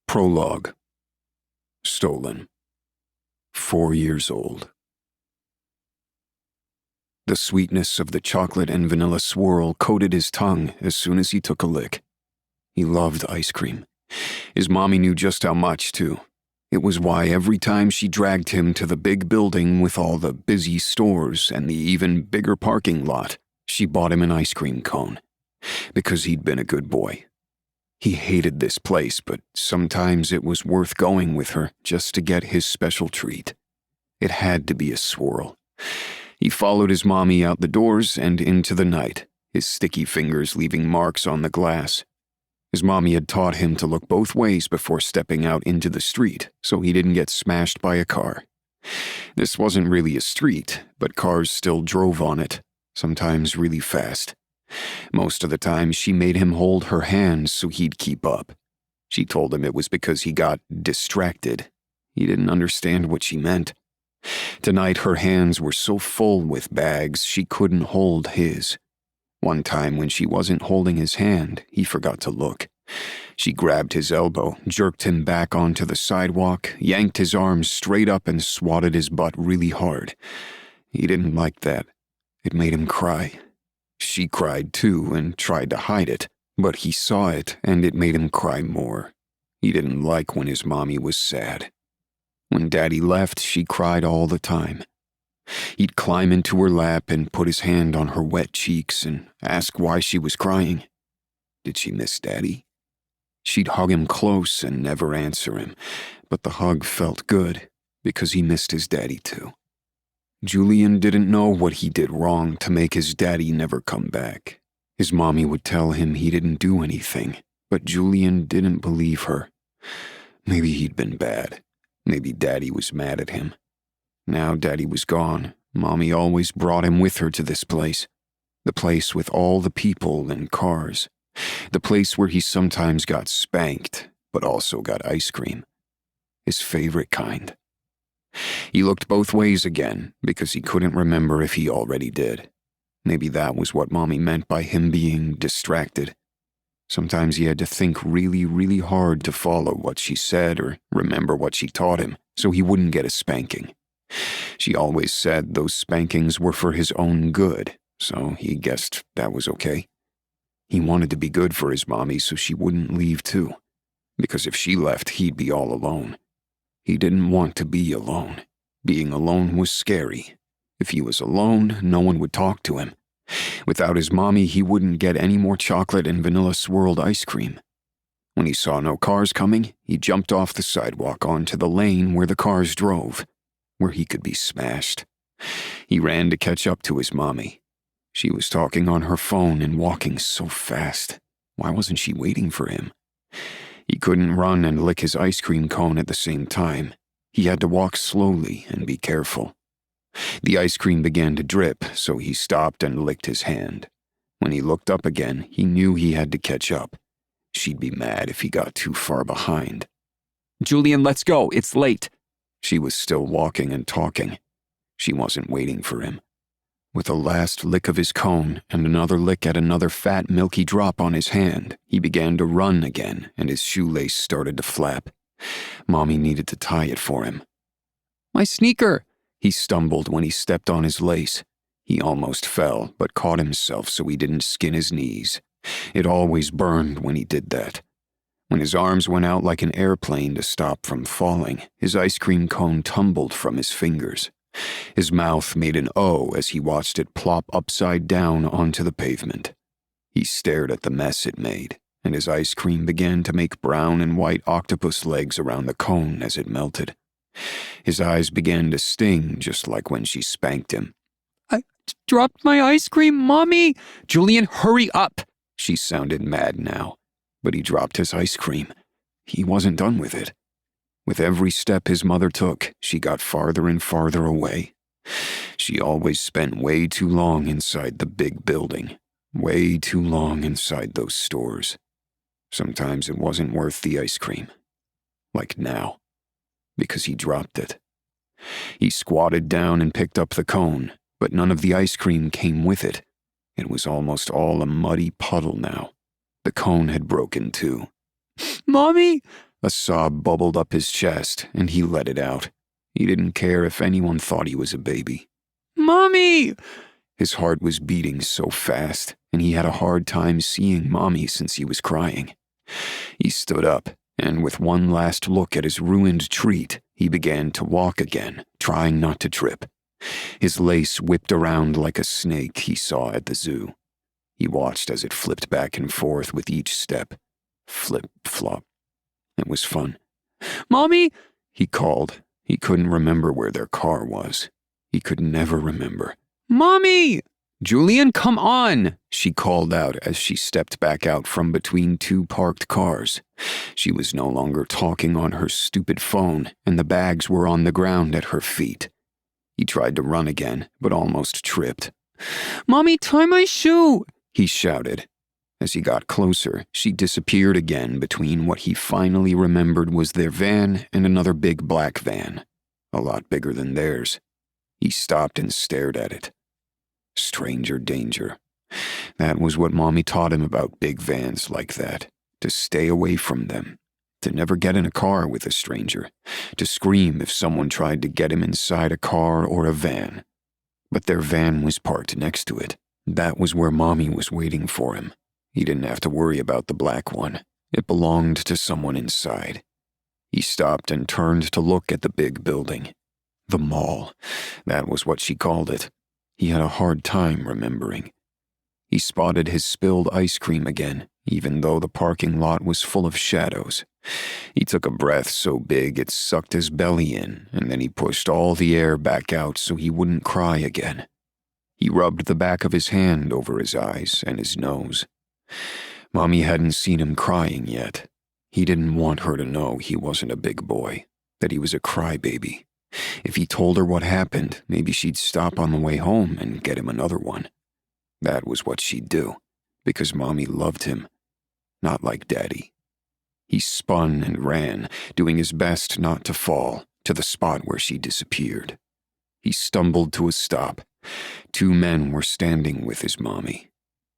Prologue. Stolen. 4 years old. The sweetness of the chocolate and vanilla swirl coated his tongue as soon as he took a lick. He loved ice cream. His mommy knew just how much, too. It was why every time she dragged him to the big building with all the busy stores and the even bigger parking lot, she bought him an ice cream cone. Because he'd been a good boy. He hated this place, but sometimes it was worth going with her just to get his special treat. It had to be a swirl. He followed his mommy out the doors and into the night, his sticky fingers leaving marks on the glass. His mommy had taught him to look both ways before stepping out into the street, so he didn't get smashed by a car. This wasn't really a street, but cars still drove on it, sometimes really fast. Most of the time, she made him hold her hands so he'd keep up. She told him it was because he got distracted. He didn't understand what she meant. Tonight, her hands were so full with bags, she couldn't hold his. One time when she wasn't holding his hand, he forgot to look. She grabbed his elbow, jerked him back onto the sidewalk, yanked his arms straight up and swatted his butt really hard. He didn't like that. It made him cry. She cried too and tried to hide it, but he saw it and it made him cry more. He didn't like when his mommy was sad. When Daddy left, she cried all the time. He'd climb into her lap and put his hand on her wet cheeks and ask why she was crying. Did she miss Daddy? She'd hug him close and never answer him, but the hug felt good because he missed his daddy too. Julian didn't know what he did wrong to make his daddy never come back. His mommy would tell him he didn't do anything, but Julian didn't believe her. Maybe he'd been bad. Maybe Daddy was mad at him. Now Daddy was gone. Mommy always brought him with her to this place. The place with all the people and cars. The place where he sometimes got spanked, but also got ice cream. His favorite kind. He looked both ways again, because he couldn't remember if he already did. Maybe that was what Mommy meant by him being distracted. Sometimes he had to think really, really hard to follow what she said or remember what she taught him, so he wouldn't get a spanking. She always said those spankings were for his own good, so he guessed that was okay. He wanted to be good for his mommy so she wouldn't leave too, because if she left, he'd be all alone. He didn't want to be alone. Being alone was scary. If he was alone, no one would talk to him. Without his mommy, he wouldn't get any more chocolate and vanilla swirled ice cream. When he saw no cars coming, he jumped off the sidewalk onto the lane where the cars drove, where he could be smashed. He ran to catch up to his mommy. She was talking on her phone and walking so fast. Why wasn't she waiting for him? He couldn't run and lick his ice cream cone at the same time. He had to walk slowly and be careful. The ice cream began to drip, so he stopped and licked his hand. When he looked up again, he knew he had to catch up. She'd be mad if he got too far behind. "Julian, let's go. It's late." She was still walking and talking. She wasn't waiting for him. With a last lick of his cone and another lick at another fat, milky drop on his hand, he began to run again, and his shoelace started to flap. Mommy needed to tie it for him. "My sneaker!" He stumbled when he stepped on his lace. He almost fell, but caught himself so he didn't skin his knees. It always burned when he did that. When his arms went out like an airplane to stop from falling, his ice cream cone tumbled from his fingers. His mouth made an O as he watched it plop upside down onto the pavement. He stared at the mess it made, and his ice cream began to make brown and white octopus legs around the cone as it melted. His eyes began to sting just like when she spanked him. "I dropped my ice cream, Mommy!" "Julian, hurry up!" She sounded mad now, but he dropped his ice cream. He wasn't done with it. With every step his mother took, she got farther and farther away. She always spent way too long inside the big building, way too long inside those stores. Sometimes it wasn't worth the ice cream. Like now, because he dropped it. He squatted down and picked up the cone, but none of the ice cream came with it. It was almost all a muddy puddle now. The cone had broken too. "Mommy!" A sob bubbled up his chest, and he let it out. He didn't care if anyone thought he was a baby. Mommy! His heart was beating so fast, and he had a hard time seeing Mommy since he was crying. He stood up, and with one last look at his ruined treat, he began to walk again, trying not to trip. His lace whipped around like a snake he saw at the zoo. He watched as it flipped back and forth with each step. Flip, flop. It was fun. Mommy! He called. He couldn't remember where their car was. He could never remember. Mommy! Julian, come on! She called out as she stepped back out from between two parked cars. She was no longer talking on her stupid phone, and the bags were on the ground at her feet. He tried to run again, but almost tripped. Mommy, tie my shoe! He shouted. As he got closer, she disappeared again between what he finally remembered was their van and another big black van, a lot bigger than theirs. He stopped and stared at it. Stranger danger. That was what Mommy taught him about big vans like that, to stay away from them, to never get in a car with a stranger, to scream if someone tried to get him inside a car or a van. But their van was parked next to it. That was where Mommy was waiting for him. He didn't have to worry about the black one. It belonged to someone inside. He stopped and turned to look at the big building. The mall. That was what she called it. He had a hard time remembering. He spotted his spilled ice cream again, even though the parking lot was full of shadows. He took a breath so big it sucked his belly in, and then he pushed all the air back out so he wouldn't cry again. He rubbed the back of his hand over his eyes and his nose. Mommy hadn't seen him crying yet. He didn't want her to know he wasn't a big boy, that he was a crybaby. If he told her what happened, maybe she'd stop on the way home and get him another one. That was what she'd do, because Mommy loved him, not like Daddy. He spun and ran, doing his best not to fall, to the spot where she disappeared. He stumbled to a stop. 2 men were standing with his Mommy.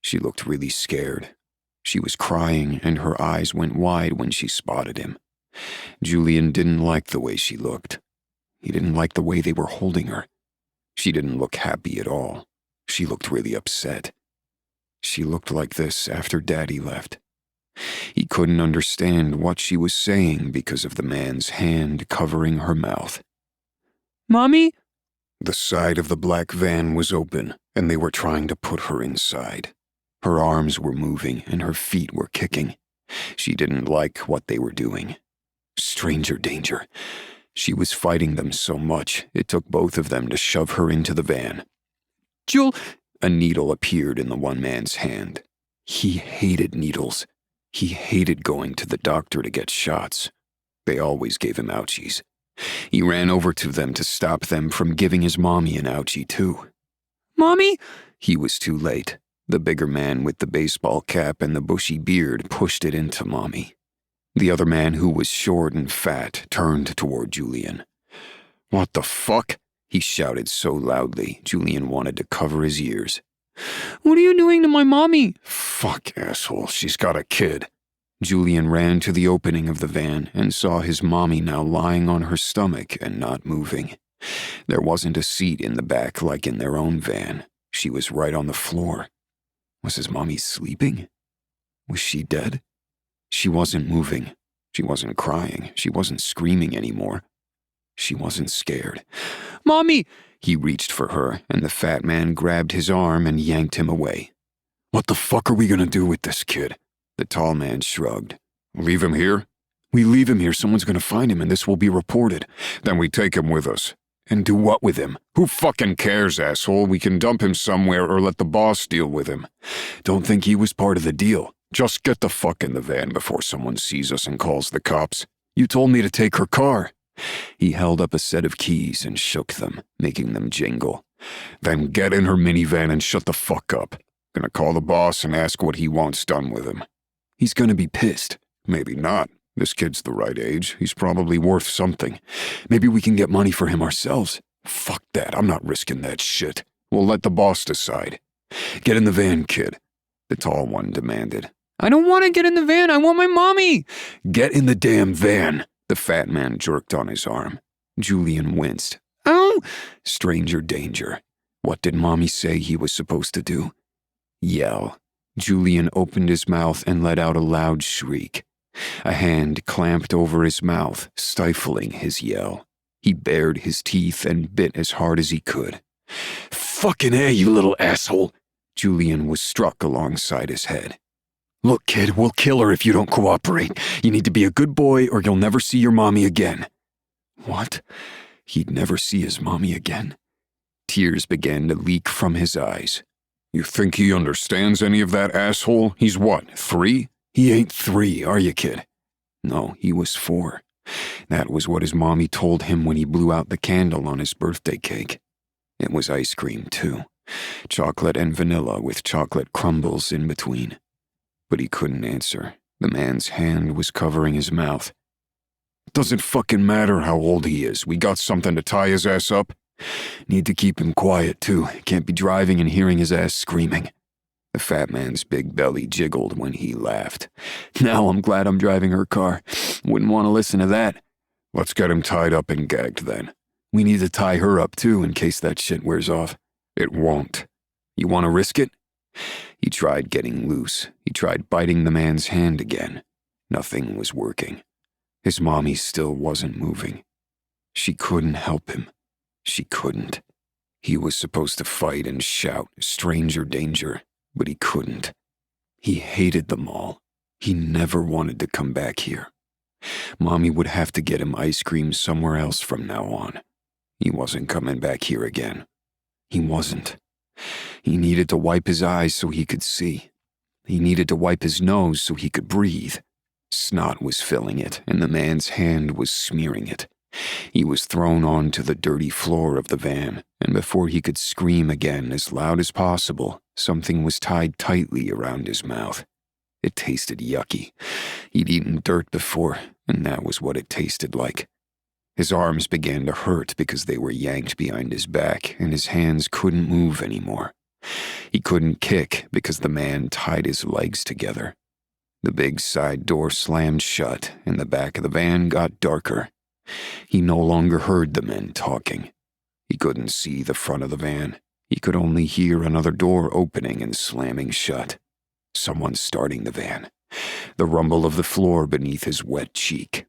She looked really scared. She was crying, and her eyes went wide when she spotted him. Julian didn't like the way she looked. He didn't like the way they were holding her. She didn't look happy at all. She looked really upset. She looked like this after Daddy left. He couldn't understand what she was saying because of the man's hand covering her mouth. Mommy? The side of the black van was open, and they were trying to put her inside. Her arms were moving, and her feet were kicking. She didn't like what they were doing. Stranger danger. She was fighting them so much, it took both of them to shove her into the van. A needle appeared in the one man's hand. He hated needles. He hated going to the doctor to get shots. They always gave him ouchies. He ran over to them to stop them from giving his Mommy an ouchie, too. Mommy? He was too late. The bigger man with the baseball cap and the bushy beard pushed it into Mommy. The other man, who was short and fat, turned toward Julian. "What the fuck?" he shouted so loudly, Julian wanted to cover his ears. What are you doing to my Mommy? "Fuck, asshole, she's got a kid." Julian ran to the opening of the van and saw his Mommy now lying on her stomach and not moving. There wasn't a seat in the back like in their own van. She was right on the floor. Was his Mommy sleeping? Was she dead? She wasn't moving. She wasn't crying. She wasn't screaming anymore. She wasn't scared. Mommy! He reached for her, and the fat man grabbed his arm and yanked him away. "What the fuck are we gonna do with this kid?" The tall man shrugged. "Leave him here?" "We leave him here, someone's gonna find him, and this will be reported." "Then we take him with us." "And do what with him?" "Who fucking cares, asshole? We can dump him somewhere or let the boss deal with him." "Don't think he was part of the deal. Just get the fuck in the van before someone sees us and calls the cops. You told me to take her car." He held up a set of keys and shook them, making them jingle. "Then get in her minivan and shut the fuck up. Gonna call the boss and ask what he wants done with him." "He's gonna be pissed." "Maybe not. This kid's the right age. He's probably worth something. Maybe we can get money for him ourselves." "Fuck that. I'm not risking that shit. We'll let the boss decide." "Get in the van, kid," the tall one demanded. I don't want to get in the van. I want my mommy. Get in the damn van. The fat man jerked on his arm. Julian winced. Ow! Stranger danger. What did Mommy say he was supposed to do? Yell. Julian opened his mouth and let out a loud shriek. A hand clamped over his mouth, stifling his yell. He bared his teeth and bit as hard as he could. Fucking A, you little asshole! Julian was struck alongside his head. Look, kid, we'll kill her if you don't cooperate. You need to be a good boy or you'll never see your mommy again. What? He'd never see his mommy again? Tears began to leak from his eyes. You think he understands any of that, asshole? He's what, 3? He ain't 3, are you, kid? No, he was 4. That was what his mommy told him when he blew out the candle on his birthday cake. It was ice cream, too. Chocolate and vanilla with chocolate crumbles in between. But he couldn't answer. The man's hand was covering his mouth. Doesn't fucking matter how old he is. We got something to tie his ass up. Need to keep him quiet, too. Can't be driving and hearing his ass screaming. The fat man's big belly jiggled when he laughed. Now I'm glad I'm driving her car. Wouldn't want to listen to that. Let's get him tied up and gagged then. We need to tie her up, too, in case that shit wears off. It won't. You want to risk it? He tried getting loose. He tried biting the man's hand again. Nothing was working. His mommy still wasn't moving. She couldn't help him. She couldn't. He was supposed to fight and shout, stranger danger, but he couldn't. He hated them all. He never wanted to come back here. Mommy would have to get him ice cream somewhere else from now on. He wasn't coming back here again. He wasn't. He needed to wipe his eyes so he could see. He needed to wipe his nose so he could breathe. Snot was filling it, and the man's hand was smearing it. He was thrown onto the dirty floor of the van, and before he could scream again as loud as possible, something was tied tightly around his mouth. It tasted yucky. He'd eaten dirt before, and that was what it tasted like. His arms began to hurt because they were yanked behind his back, and his hands couldn't move anymore. He couldn't kick because the man tied his legs together. The big side door slammed shut, and the back of the van got darker. He no longer heard the men talking. He couldn't see the front of the van. He could only hear another door opening and slamming shut. Someone starting the van. The rumble of the floor beneath his wet cheek.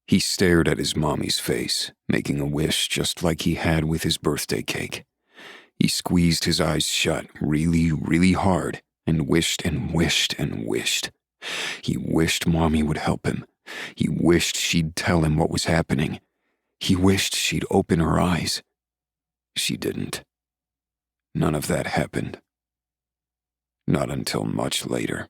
He stared at his mommy's face, making a wish just like he had with his birthday cake. He squeezed his eyes shut really, really hard and wished and wished and wished. He wished Mommy would help him. He wished she'd tell him what was happening. He wished she'd open her eyes. She didn't. None of that happened. Not until much later.